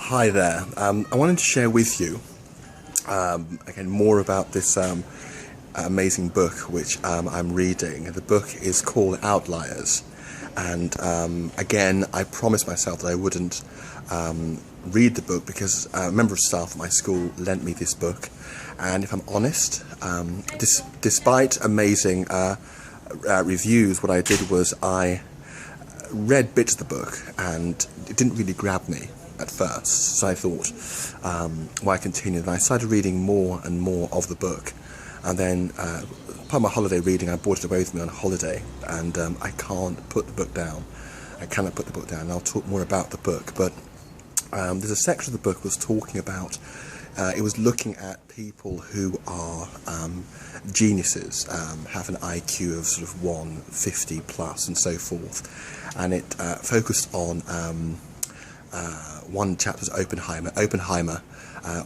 Hi there. I wanted to share with you again more about this amazing book which I'm reading. The book is called Outliers, and again I promised myself that I wouldn't read the book because a member of staff at my school lent me this book, and if I'm honest, despite amazing reviews, what I did was I read bits of the book and it didn't really grab me at first, so I thought, why continue? And I started reading more and more of the book, and then part of my holiday reading, I brought it away with me on holiday, and I can't put the book down. I cannot put the book down, and I'll talk more about the book, but there's a section of the book was talking about, it was looking at people who are geniuses, have an IQ of sort of 150 plus and so forth, and it focused on one chap was Oppenheimer. Oppenheimer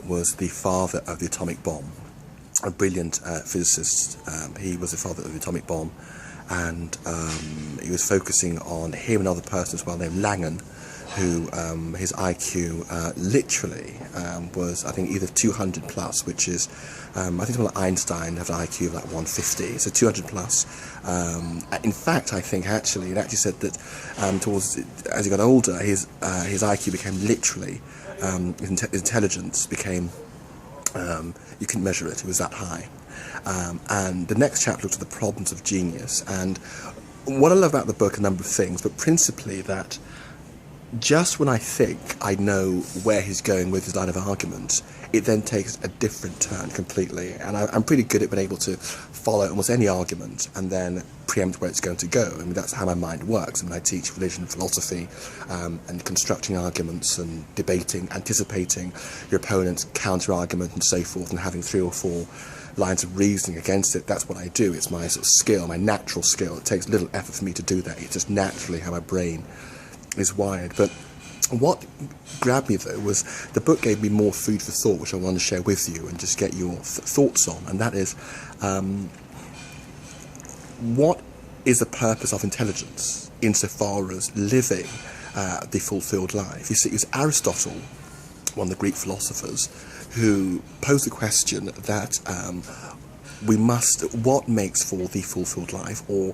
was the father of the atomic bomb, a brilliant physicist. He was the father of the atomic bomb, and he was focusing on him and other persons as well named Langan, who his IQ literally was, I think, either 200 plus, which is, I think someone like Einstein had an IQ of like 150, so 200 plus. In fact, I think actually, it actually said that as he got older, his IQ became literally, his intelligence became, you couldn't measure it, it was that high. And the next chapter looked at the problems of genius, and what I love about the book, a number of things, but principally that just when I think I know where he's going with his line of argument, it then takes a different turn completely. And I'm pretty good at being able to follow almost any argument and then preempt where it's going to go. I mean, that's how my mind works. I mean, I teach religion, philosophy, and constructing arguments and debating, anticipating your opponent's counter-argument and so forth, and having 3 or 4 lines of reasoning against it. That's what I do. It's my sort of skill, my natural skill. It takes little effort for me to do that. It's just naturally how my brain is wired. But what grabbed me though was the book gave me more food for thought, which I want to share with you and just get your thoughts on, and that is what is the purpose of intelligence insofar as living the fulfilled life? You see, it was Aristotle, one of the Greek philosophers, who posed the question that what makes for the fulfilled life, or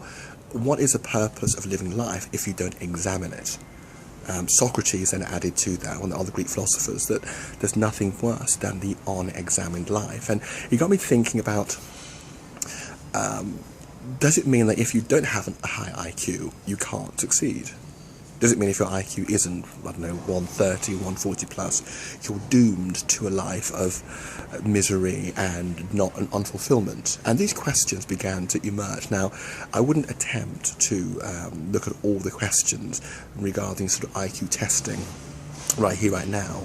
what is the purpose of living life if you don't examine it? Socrates then added to that, one of the other Greek philosophers, that there's nothing worse than the unexamined life. And it got me thinking about, does it mean that if you don't have a high IQ, you can't succeed? Does it mean if your IQ isn't, I don't know, 130, 140 plus, you're doomed to a life of misery and not an unfulfillment? And these questions began to emerge. Now, I wouldn't attempt to look at all the questions regarding sort of IQ testing right here, right now,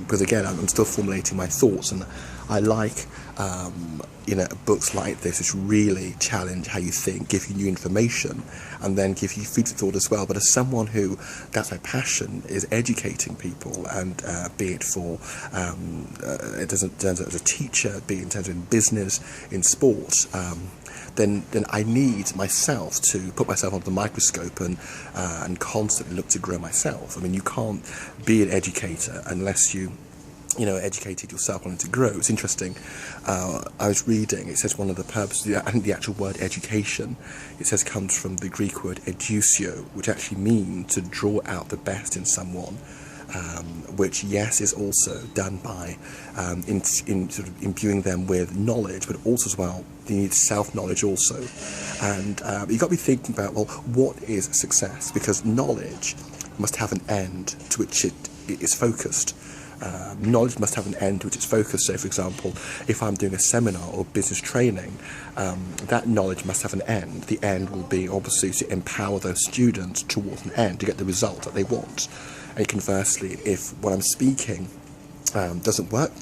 because again, I'm still formulating my thoughts, and I like books like this which really challenge how you think, give you new information, and then give you food for thought as well. But as someone who, that's my passion, is educating people, and be it for it doesn't turn out as a teacher, be it in terms of in business, in sport, then I need myself to put myself under the microscope and constantly look to grow myself. I mean, you can't be an educator unless you educated yourself, wanting to grow. It's interesting. I was reading, it says one of the purposes, I think the actual word education, it says comes from the Greek word educio, which actually means to draw out the best in someone, which, yes, is also done by in sort of imbuing them with knowledge, but also as well, you need self-knowledge also. And you've got to be thinking about, well, what is success? Because knowledge must have an end to which it is focused. Knowledge must have an end to which it's focused. So, for example, if I'm doing a seminar or business training, that knowledge must have an end. The end will be obviously to empower those students towards an end to get the result that they want. And conversely, if what I'm speaking doesn't work